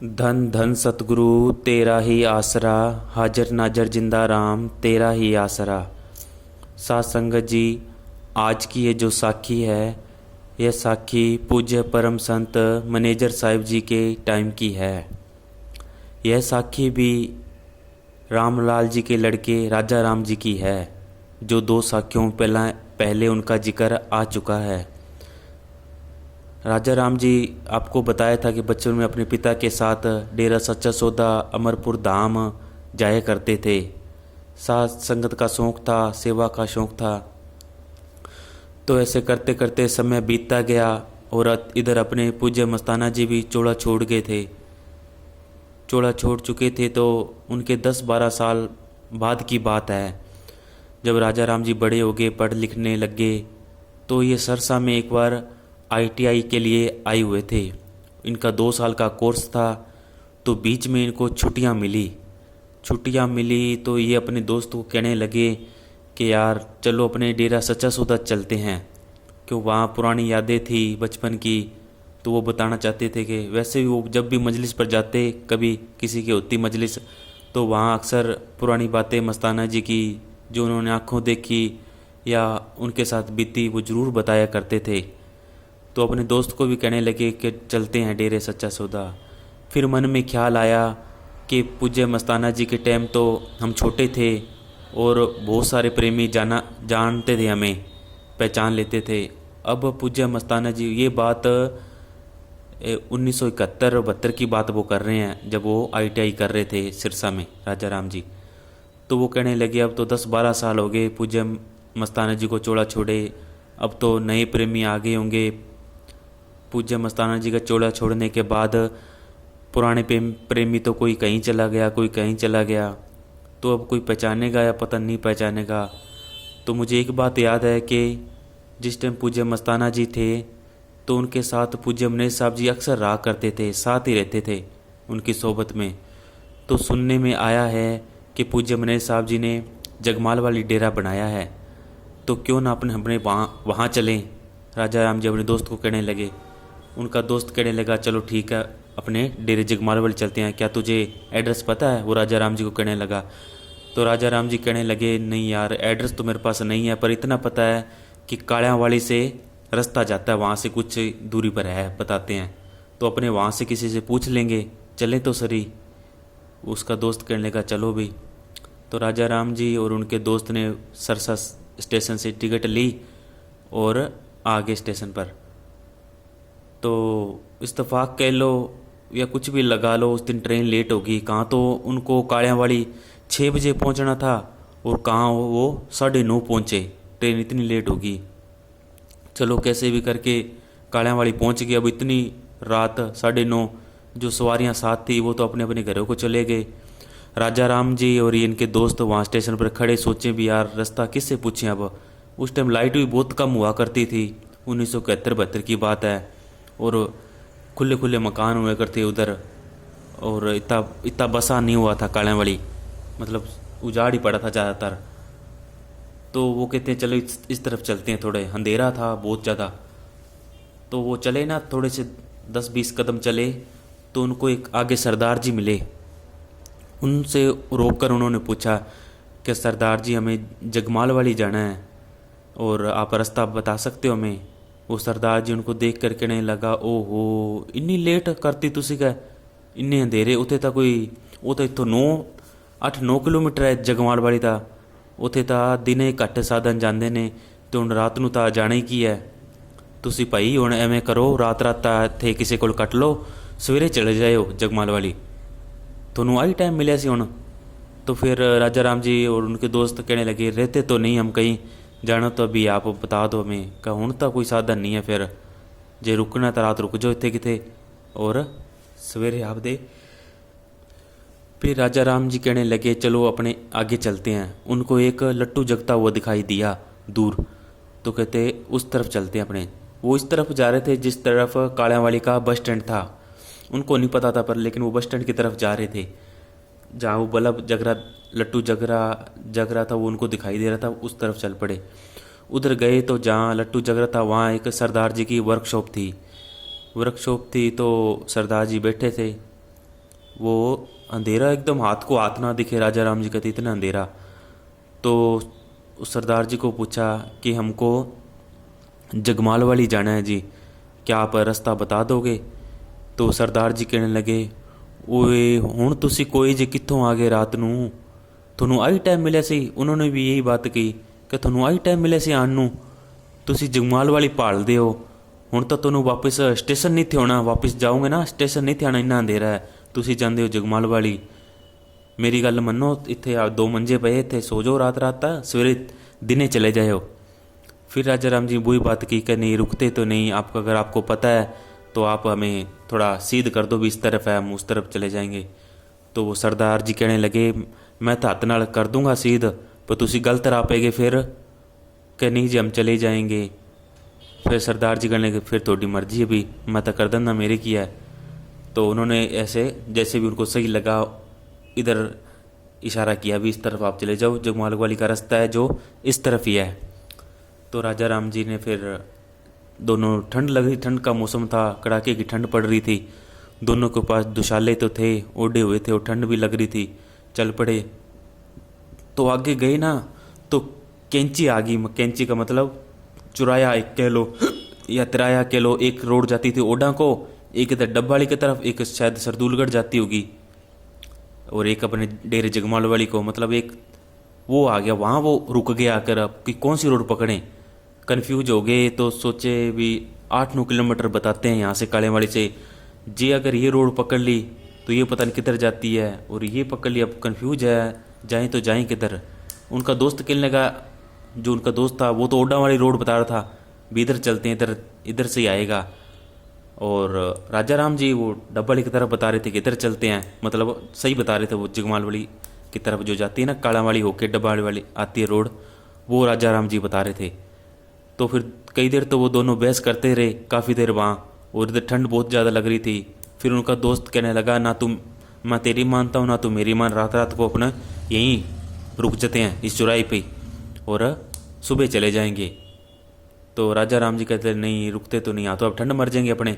धन धन सतगुरु तेरा ही आसरा, हाजर नाजर जिंदा राम तेरा ही आसरा। साथ संगत जी, आज की ये जो साखी है, यह साखी पूज्य परम संत मैनेजर साहिब जी के टाइम की है। यह साखी भी रामलाल जी के लड़के राजा राम जी की है, जो दो साखियों पहले उनका जिक्र आ चुका है। राजा राम जी आपको बताया था कि बचपन में अपने पिता के साथ डेरा सच्चा सौदा अमरपुर धाम जाया करते थे। साथ संगत का शौक़ था, सेवा का शौक़ था। तो ऐसे करते करते समय बीतता गया और इधर अपने पूज्य मस्ताना जी भी चोला छोड़ गए थे। चोला छोड़ चुके थे तो उनके 10-12 साल बाद की बात है, जब राजा राम जी बड़े हो गए, पढ़ लिखने लग गए, तो ये सरसा में एक बार आईटीआई के लिए आए हुए थे। इनका 2 साल का कोर्स था, तो बीच में इनको छुट्टियां मिली तो ये अपने दोस्त को कहने लगे कि यार चलो अपने डेरा सच्चा सौदा चलते हैं, क्यों वहाँ पुरानी यादें थी बचपन की। तो वो बताना चाहते थे कि वैसे भी वो जब भी मजलिस पर जाते, कभी किसी की होती मजलिस, तो वहाँ अक्सर पुरानी बातें मस्ताना जी की जो उन्होंने आँखों देखी या उनके साथ बीती वो ज़रूर बताया करते थे। तो अपने दोस्त को भी कहने लगे कि चलते हैं डेरे सच्चा सौदा। फिर मन में ख्याल आया कि पूज्य मस्ताना जी के टाइम तो हम छोटे थे और बहुत सारे प्रेमी जानते थे, हमें पहचान लेते थे। अब पूज्य मस्ताना जी, ये बात 1971-72 की बात वो कर रहे हैं, जब वो आईटीआई कर रहे थे सिरसा में राजा राम जी। तो वो कहने लगे अब तो 10-12 साल हो गए पूज्य मस्ताना जी को चोला छोड़े, अब तो नए प्रेमी आ गए होंगे। पूज्य मस्ताना जी का चोला छोड़ने के बाद पुराने प्रेमी तो कोई कहीं चला गया, कोई कहीं चला गया, तो अब कोई पहचानेगा या पता नहीं पहचानेगा। तो मुझे एक बात याद है कि जिस टाइम पूज्य मस्ताना जी थे तो उनके साथ पूज्य मनेज साहब जी अक्सर रहा करते थे, साथ ही रहते थे उनकी सोबत में। तो सुनने में आया है कि पूज्य मनेज साहब जी ने जगमाल वाली डेरा बनाया है, तो क्यों ना अपने वहाँ चलें। राजा राम जी अपने दोस्त को कहने लगे। उनका दोस्त कहने लगा चलो ठीक है, अपने डेरे जगमाल वाली चलते हैं, क्या तुझे एड्रेस पता है? वो राजा राम जी को कहने लगा। तो राजा राम जी कहने लगे नहीं यार, एड्रेस तो मेरे पास नहीं है, पर इतना पता है कि कालियाँ वाली से रास्ता जाता है, वहाँ से कुछ दूरी पर है, बताते हैं, तो अपने वहाँ से किसी से पूछ लेंगे, चले तो सही। उसका दोस्त कहने लगा चलो भी। तो राजा राम जी और उनके दोस्त ने सरसा स्टेशन से टिकट ली और आ गए स्टेशन पर। तो इत्तेफाक कह लो या कुछ भी लगा लो, उस दिन ट्रेन लेट होगी। कहाँ तो उनको कालियाँ वाली 6 बजे पहुँचना था और कहाँ वो 9:30 पहुँचे, ट्रेन इतनी लेट होगी। चलो कैसे भी करके कालियाँ वाली पहुँच गए। अब इतनी रात 9:30, जो सवारियाँ साथ थी वो तो अपने अपने घरों को चले गए। राजा राम जी और ये इनके दोस्त वहाँ स्टेशन पर खड़े, सोचे भी यार रास्ता किससे पूछें। अब उस टाइम लाइट भी बहुत कम हुआ करती थी, 1971-72 की बात है, और खुले खुले मकान हुए करते उधर, और इतना बसा नहीं हुआ था कालियाँ वाली, मतलब उजाड़ ही पड़ा था ज़्यादातर। तो वो कहते हैं चलो इस तरफ चलते हैं, थोड़े अंधेरा था बहुत ज़्यादा। तो वो चले ना, थोड़े से 10-20 कदम चले तो उनको एक आगे सरदार जी मिले। उनसे रोककर उन्होंने पूछा कि सरदार जी हमें जगमाल वाली जाना है और आप रास्ता बता सकते हो हमें? वो सरदार जी उनको देख कर कहने लगा ओहो इन्नी लेट करती तुसी क्या, इन्ने अंधेरे उत्थे तो कोई, वो तो इतों 8-9 किलोमीटर है जगमाल वाली था, उत्थे तो दिने घट साधन जाते ने, तो हुण रात नूं तां जाना ही की है। तुसी भाई हुण एवें करो, रात इत्थे किसी कोल कट लो, सवेरे चले जाओ जगमाल वाली, थोनू आई टाइम मिले सी हुण। तो फिर राजा राम जी और उनके दोस्त कहने लगे रहते तो नहीं हम कहीं, जाना तो अभी आप बता दो हमें। कहा हुण तो कोई साधन नहीं है, फिर जे रुकना तो रात रुक जाओ इत्थे किथे और सवेरे आप दे। फिर राजा राम जी कहने लगे चलो अपने आगे चलते हैं। उनको एक लट्टू जगता हुआ दिखाई दिया दूर, तो कहते उस तरफ चलते हैं अपने। वो इस तरफ जा रहे थे जिस तरफ कालियाँ वाली का बस स्टैंड था, उनको नहीं पता था पर, लेकिन वो बस स्टैंड की तरफ जा रहे थे, जहाँ वो बल्ब लट्टू जग रहा था, वो उनको दिखाई दे रहा था, उस तरफ चल पड़े। उधर गए तो जहाँ लट्टू जग रहा था वहाँ एक सरदार जी की वर्कशॉप थी। तो सरदार जी बैठे थे वो अंधेरा एकदम हाथ को हाथ ना दिखे, राजा राम जी कहते इतना अंधेरा। तो उस सरदार जी को पूछा कि हमको जगमाल वाली जाना है जी, क्या आप रास्ता बता दोगे? तो सरदार जी कहने लगे, ओए हुण तुसी कोई जे कित्थों आ गए रात नू, ਤੁਹਾਨੂੰ ਆਈ ਟਾਈਮ ਮਿਲਿਆ ਸੀ। ਉਹਨਾਂ ਨੇ ਵੀ ਇਹੀ ਬਾਤ ਕਹੀ ਕਿ ਤੁਹਾਨੂੰ ਆਈ ਟਾਈਮ ਮਿਲਿਆ ਸੀ ਆਉਣ ਨੂੰ, ਤੁਸੀਂ ਜਗਮਾਲ ਵਾਲੀ ਭਾਲਦੇ ਹੋ, ਹੁਣ ਤਾਂ ਤੁਹਾਨੂੰ ਵਾਪਸ ਸਟੇਸ਼ਨ ਨਹੀਂ ਥੇ ਆਉਣਾ, ਵਾਪਸ ਜਾਓਗੇ ਨਾ ਸਟੇਸ਼ਨ ਨਹੀਂ ਥੇ ਆਉਣਾ, ਇੰਨਾ ਅੰਧੇਰਾ ਹੈ, ਤੁਸੀਂ ਜਾਂਦੇ ਹੋ ਜਗਮਾਲ ਵਾਲੀ। मेरी गल मनो, इतने दो मंजे पे थे, सो जाओ रात रात तक, सवेरे दिने चले जाओ। फिर राजा राम जी वही बात की कि नहीं रुकते तो नहीं, आपका अगर आपको पता है तो आप हमें थोड़ा सीध कर दो भी, इस तरफ है हम उस तरफ चले जाएंगे। तो वो सरदार जी कहने लगे, मैं तो हथ नाल कर दूंगा सीध, पर तुसी गलत राह पेगे फिर, कि नहीं जी हम चले जाएंगे। फिर सरदार जी कहने लगे, फिर थोड़ी मर्जी है भी, मैं तो कर देना, मेरे की है। तो उन्होंने ऐसे जैसे भी उनको सही लगा इधर इशारा किया भी, इस तरफ आप चले जाओ, जगमाल वाली का रास्ता है जो इस तरफ ही है। तो राजा राम जी ने फिर, दोनों ठंड लग रही, ठंड का मौसम था, कड़ाके की ठंड पड़ रही थी, दोनों के पास दुशाले तो थे, ओढ़े हुए थे और ठंड भी लग रही थी, चल पड़े। तो आगे गए ना तो कैंची आ गई, कैंची का मतलब चुराया एक कह लो या तिराया कह लो। एक रोड जाती थी ओडा को, एक इधर डब्बाली की तरफ, एक शायद सरदूलगढ़ जाती होगी, और एक अपने डेरे जगमाल वाली को, मतलब एक वो आ गया वहाँ, वो रुक गया आकर, अब कि कौन सी रोड पकड़ें, कन्फ्यूज हो गए। तो सोचे भी 8-9 किलोमीटर बताते हैं यहाँ से कालेवाड़ी से जी, अगर ये रोड पकड़ ली तो ये पता नहीं किधर जाती है, और ये पकड़ ली, अब कन्फ्यूज है जाएँ तो जाएँ किधर। उनका दोस्त कहने लगा, जो उनका दोस्त था वो तो ओडा वाली रोड बता रहा था भी, इधर चलते हैं, इधर इधर से ही आएगा। और राजा राम जी वो डब्बाली की तरफ बता रहे थे कि इधर चलते हैं, मतलब सही बता रहे थे, वो जगमाल वाली की तरफ जो जाती है ना, काला वाली होके डब्बाली वाली आती है रोड, वो राजा राम जी बता रहे थे। तो फिर कई देर तो वो दोनों बहस करते रहे काफ़ी देर वहाँ, और इधर ठंड बहुत ज़्यादा लग रही थी। फिर उनका दोस्त कहने लगा, ना तुम, मैं तेरी मानता हूँ ना तुम मेरी मान, रात रात को अपना यहीं रुक जाते हैं इस चौराहे पे और सुबह चले जाएंगे। तो राजा राम जी कहते नहीं रुकते तो नहीं, तो अब ठंड मर जाएंगे अपने,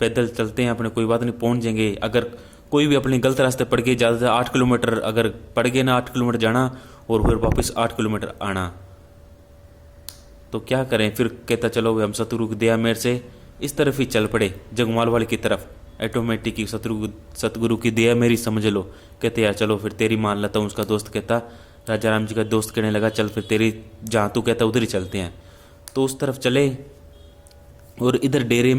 पैदल चलते हैं अपने, कोई बात नहीं पहुंच जाएंगे। अगर कोई भी अपने गलत रास्ते पड़ गए, ज़्यादा से 8 किलोमीटर अगर पड़ गए ना, 8 किलोमीटर जाना और फिर वापस 8 किलोमीटर आना, तो क्या करें। फिर कहता चलो हम सतगुरु की दया मेरे से इस तरफ ही चल पड़े, जगमाल वाले की तरफ, ऑटोमेटिक ही सतगुरु की दया मेरी समझ लो। कहते यार चलो फिर तेरी मान लेता हूँ। उसका दोस्त कहता, राजा राम जी का दोस्त कहने लगा, चल फिर तेरी जहाँ तू कहता उधर ही चलते हैं। तो उस तरफ चले, और इधर डेरे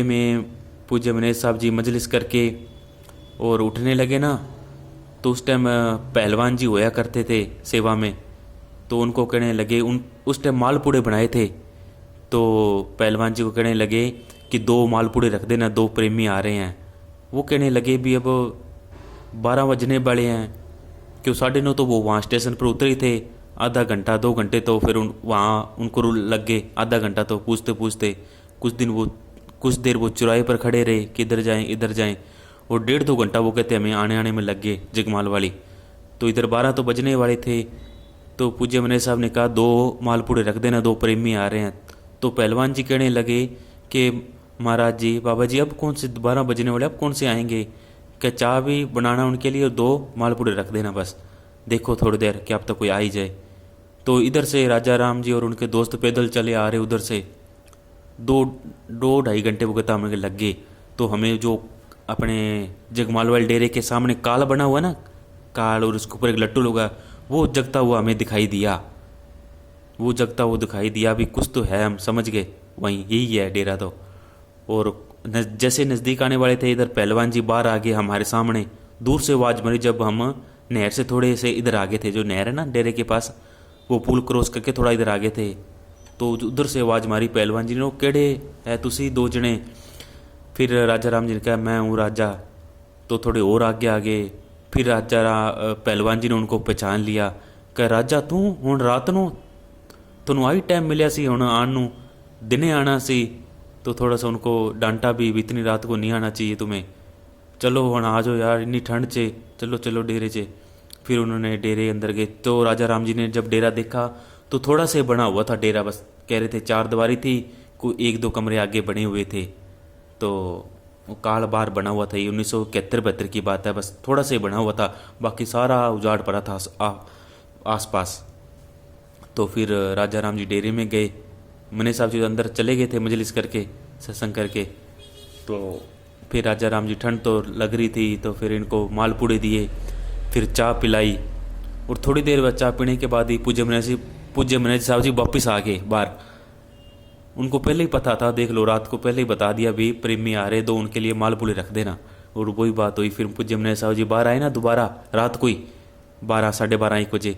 में पूज्य मनेश साहब जी मजलिस करके और उठने लगे ना, तो उस टाइम पहलवान जी होया करते थे सेवा में। तो उनको कहने लगे, उस टाइम मालपूड़े बनाए थे, तो पहलवान जी को कहने लगे कि 2 मालपूड़े रख देना, 2 प्रेमी आ रहे हैं। वो कहने लगे भी अब 12 बजने वाले हैं, क्यों 9:30 तो वो वहाँ स्टेशन पर उतरे थे, आधा घंटा 2 घंटे तो फिर वहाँ उनको लग गए, आधा घंटा तो पूछते पूछते। कुछ देर वो चौराहे पर खड़े रहे कि इधर जाएं, और 1.5-2 घंटा वो कहते हमें आने में लग गए जगमाल वाली। तो इधर 12 तो बजने वाले थे। तो पूज्य मनेश साहब ने कहा 2 मालपूड़े रख देना, 2 प्रेमी आ रहे हैं। तो पहलवान जी कहने लगे कि महाराज जी, बाबा जी, अब कौन से 12 बजने वाले, अब कौन से आएंगे, क्या चाय भी बनाना उनके लिए, और 2 मालपूड़े रख देना बस, देखो थोड़ी देर कि अब तक कोई आ ही जाए। तो इधर से राजा राम जी और उनके दोस्त पैदल चले आ रहे, उधर से 2-2.5 घंटे वो कहता हमें लग गए। तो हमें जो अपने जगमाल वाले डेरे के सामने काल बना हुआ ना, काल, और उसके ऊपर एक लट्टू लगा, वो जगता हुआ हमें दिखाई दिया, भी कुछ तो है, हम समझ गए वहीं यही है डेरा। तो और जैसे नज़दीक आने वाले थे, इधर पहलवान जी बाहर आ गए हमारे सामने, दूर से आवाज़ मरी जब हम नहर से थोड़े से इधर आगे थे, जो नहर है ना डेरे के पास, वो पुल क्रॉस करके थोड़ा इधर आगे थे। तो उधर से आवाज़ मारी पहलवान जी ने, वो केड़े है तुसी 2 जने। फिर राजा राम जी ने कहा मैं हूँ राजा। तो थोड़े और आगे फिर पहलवान जी ने उनको पहचान लिया, कह राजा तू हुण रात नूं तुहानूं आई टाइम मिलिया सी, हुण आण नूं दिने आना सी। तो थोड़ा सा उनको डांटा भी इतनी रात को नहीं आना चाहिए तुम्हें, चलो हुण आ जाओ यार, इन्नी ठंड चे, चलो डेरे चे। फिर उन्होंने डेरे अंदर गए। तो राजा राम जी ने जब डेरा देखा तो थोड़ा से बना हुआ था डेरा, बस कह रहे थे 4 दीवारी थी, कोई 1-2 कमरे आगे बने हुए थे। तो वो काल बार बना हुआ था, ये 1971-72 की बात है, बस थोड़ा सा ही बना हुआ था, बाकी सारा उजाड़ पड़ा था आस पास। तो फिर राजा राम जी डेरे में गए, मने साहब जी तो अंदर चले गए थे मजलिस करके, सत्संग करके। तो फिर राजा राम जी, ठंड तो लग रही थी, तो फिर इनको मालपूड़े दिए, फिर चाय पिलाई। और थोड़ी देर बाद चाय पीने के बाद ही पूज्य मैनेजर साहब जी वापस आ गए बाहर। उनको पहले ही पता था, देख लो, रात को पहले ही बता दिया भी प्रेमी आ रहे, दो उनके लिए मालपूड़े रख देना। और वही बात हुई, फिर पूज्य मैनेजर साहब जी बाहर आए ना दोबारा रात को ही, 12 साढ़े 12 1 बजे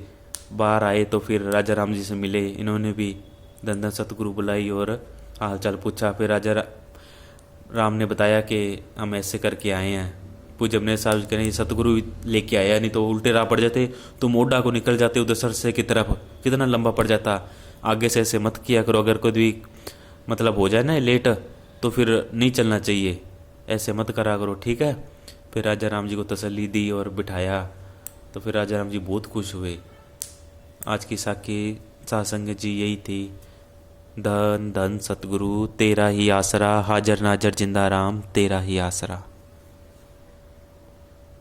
बाहर आए। तो फिर राजा राम जी से मिले, इन्होंने भी धन धन सतगुरु बुलाई और हाल चाल पूछा। फिर राम ने बताया कि हम ऐसे करके आए हैं। पूज्य मैनेजर साहब जी कह रहे हैं सतगुरु लेके आया, नहीं तो उल्टे राह पड़ जाते, तो मोडा को निकल जाते उधर सरसे की तरफ, कितना लंबा पड़ जाता। आगे से ऐसे मत किया करो, अगर कोई भी मतलब हो जाए ना लेट, तो फिर नहीं चलना चाहिए, ऐसे मत करा करो, ठीक है। फिर राजा राम जी को तसल्ली दी और बिठाया। तो फिर राजा राम जी बहुत खुश हुए। आज की साखी सासंग जी यही थी। धन धन सतगुरु तेरा ही आसरा, हाजर नाजर जिंदा राम तेरा ही आसरा।